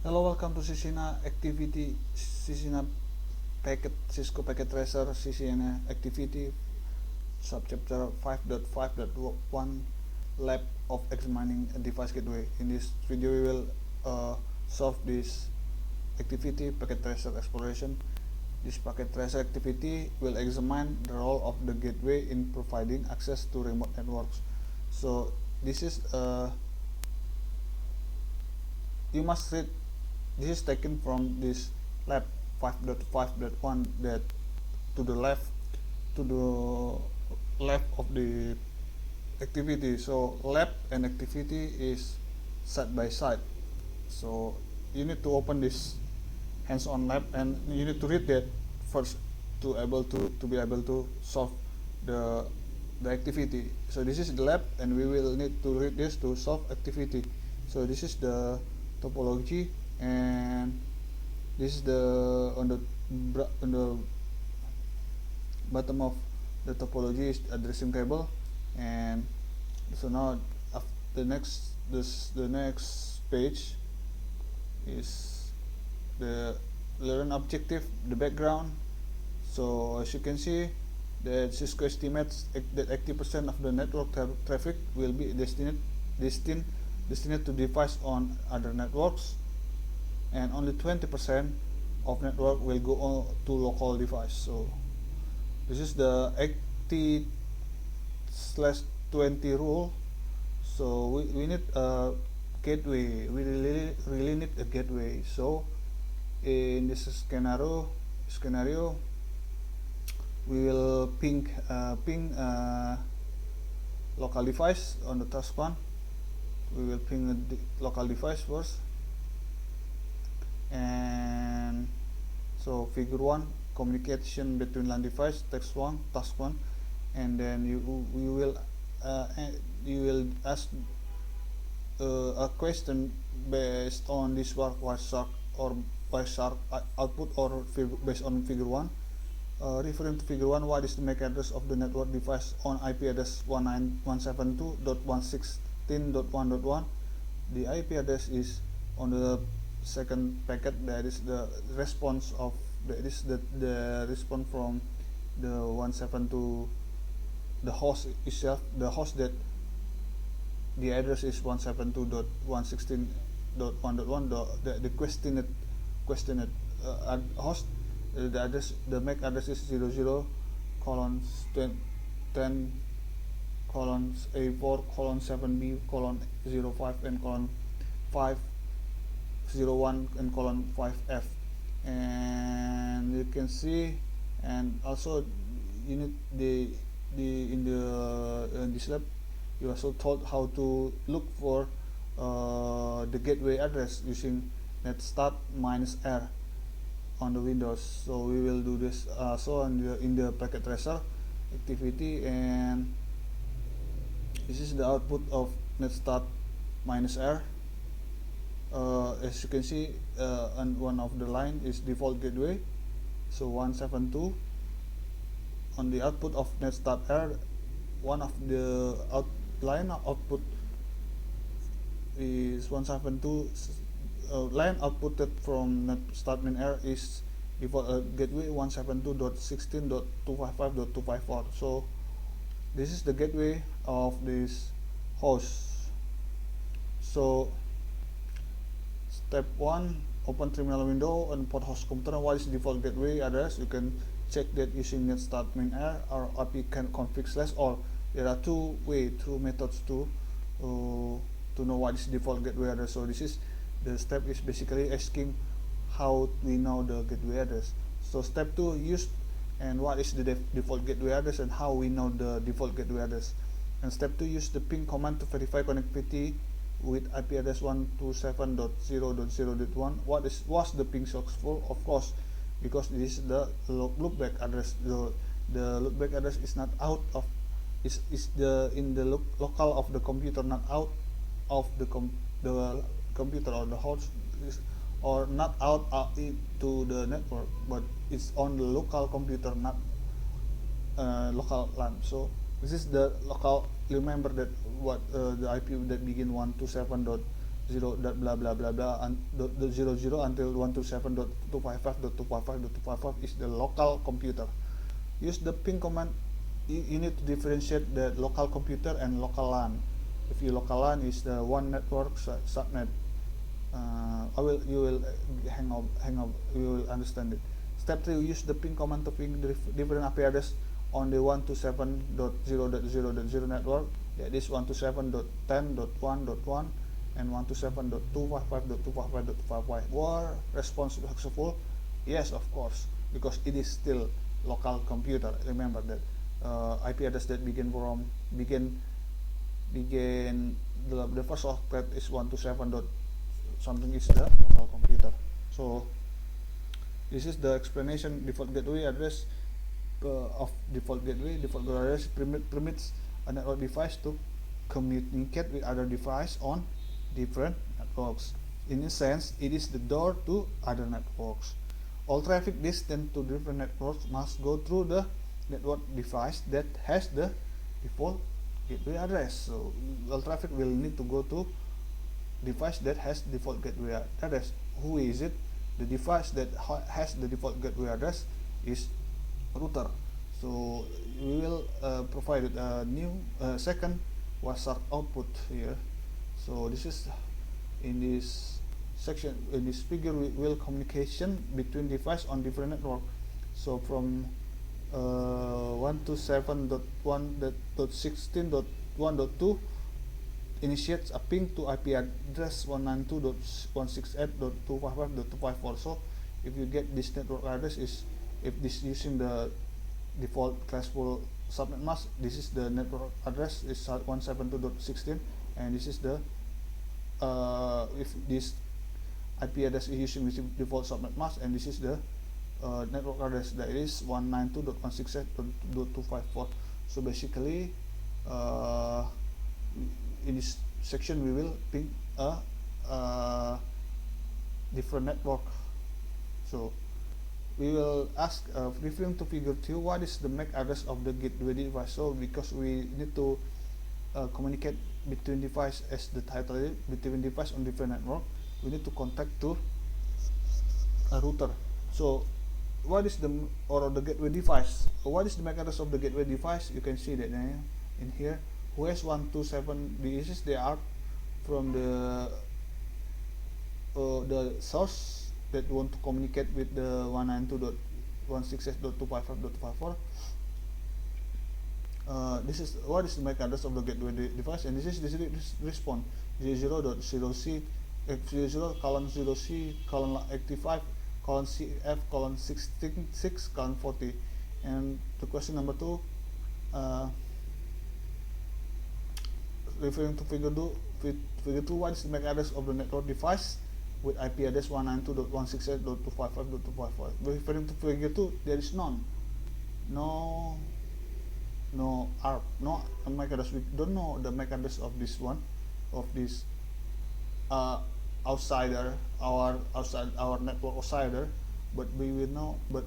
Hello, welcome to Cisco activity, Cisco packet, Cisco packet tracer, Cisco activity, subchapter 5.5.1 lab of examining a device gateway. In this video, we will solve this activity, packet tracer exploration. This packet tracer activity will examine the role of the gateway in providing access to remote networks. So this is you must read. This is taken from this lab 5.5.1 that to the left of the activity. So lab and activity is side by side. So you need to open this hands-on lab and you need to read that first to be able to solve the activity. So this is the lab and we will need to read this to solve activity. So this is the topology, and this is the on the bottom of the topology is addressing table. And so now the next page is the learn objective, the background. So as you can see that Cisco estimates that 80% of the network traffic will be destined to device on other networks, and only 20% of network will go on to local device. So this is the 80/20 rule. So we need a gateway. We really need a gateway. So in this scenario we will ping local device on the task 1. We will ping the local device first, and so figure 1, communication between LAN device, task 1, and then you will ask a question based on this Wireshark output, or based on figure 1. Referring to figure 1, what is the MAC address of the network device on IP address 192.116.1.1? The IP address is on the second packet. That is the response of the response from the 172, the host itself, the host that the address is 172.116.1.1. the questioned host, the address, the MAC address is 00:10:A4:7B:05 and :501 and :5F. And you can see, and also you need in this lab you also taught how to look for the gateway address using netstart -r on the Windows. So we will do this so in the packet tracer activity, and this is the output of netstart -r. As you can see, on one of the line is default gateway, so 172. On the output of netstart r, one of the line output is 172. Line outputted from netstart -r is default gateway 172.16.255.254. So this is the gateway of this host. So step 1, open terminal window and port host computer. What is default gateway address? You can check that using netstart -r or ipconfig/, or there are two methods to know what is default gateway address. So this is the step is basically asking how we know the gateway address. So step 2, use and what is the default gateway address and how we know the default gateway address. And step 2, use the ping command to verify connectivity with IP address 127.0.0.1. Was the ping successful? Of course, because this is the loopback address. The loopback address is not out of is in the local of the computer, not out of the computer or the host, or not out into the network, but it's on the local computer, not local LAN. So this is the local. Remember that what the IP that begin 127.0.0.1 0 dot blah blah blah blah and the 00 until 127.255.255.255 is the local computer. Use the ping command. You need to differentiate the local computer and local LAN. If your local LAN is the one network subnet, you will hang up, you will understand it. Step 3, use the ping command to ping different IP address on the 127.0.0.0 network, that is 127.10.1.1 and 127.255.255.255. Were response successful? Yes, of course, because it is still local computer. Remember that IP address that begin the first octet is 127 dot something is the local computer. So this is the explanation. Default gateway address of default gateway. Default gateway address permits a network device to communicate with other device on different networks. In a sense, it is the door to other networks. All traffic destined to different networks must go through the network device that has the default gateway address. So all traffic will need to go to device that has default gateway address. Who is it? The device that has the default gateway address is router. So we will provide a new second WhatsApp output here. So this is in this section, in this figure we will communication between device on different network. So from 127.1.16.1.2 initiates a ping to IP address 192.168.255.254. So if you get this network address is, if this using the default classful subnet mask, this is the network address is 172.16, and this is the if this IP address is using this default subnet mask, and this is the network address that is 192.168.254. So basically in this section we will ping a different network. So we will ask, referring to figure 2, what is the MAC address of the gateway device? So because we need to communicate between device, as the title is, between device on different network, we need to contact to a router. So what is the gateway device? What is the MAC address of the gateway device? You can see that in here. Who has 127 devices? They are from the source that want to communicate with the 192.168.255.254. This is what is the MAC address of the gateway device, and this is response 00.0c 0:0c 85 cf 66 40. And the question number 2, referring to figure 2, what is the MAC address of the network device with IP address 192.168.255.255. Referring to figure 2, there is no ARP, no MAC address. We don't know the MAC address of this one, of this outsider, our network outsider, but we know that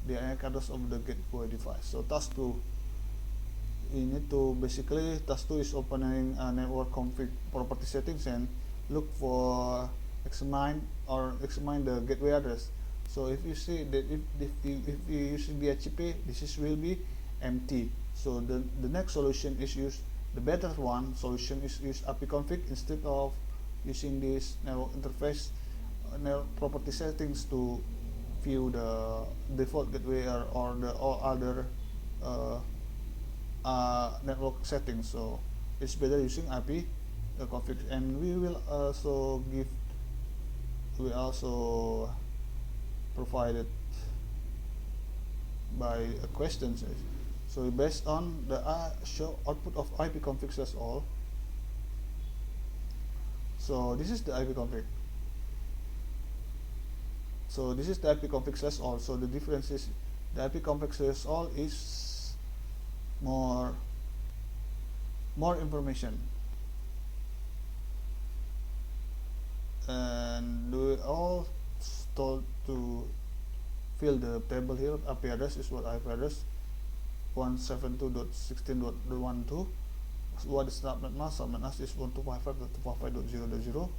the MAC address of the gateway device. So task 2, you need to basically, task 2 is opening a network config property settings and look for examine the gateway address. So if you see that if you using DHCP, this will be empty. So the next solution is use the better one. Solution is use ipconfig instead of using this network interface network property settings to view the default gateway or the all other network settings. So it's better using IP config. And we will also provided by questions. So based on the show output of ipconfig slash all. So this is the ipconfig. So this is the ipconfig slash all. So the difference is the ipconfig slash all is more information, and we all told to fill the table here. IP address is what IP address 172.16.12, what is subnet mask? Subnet mask is 125.255.0.0,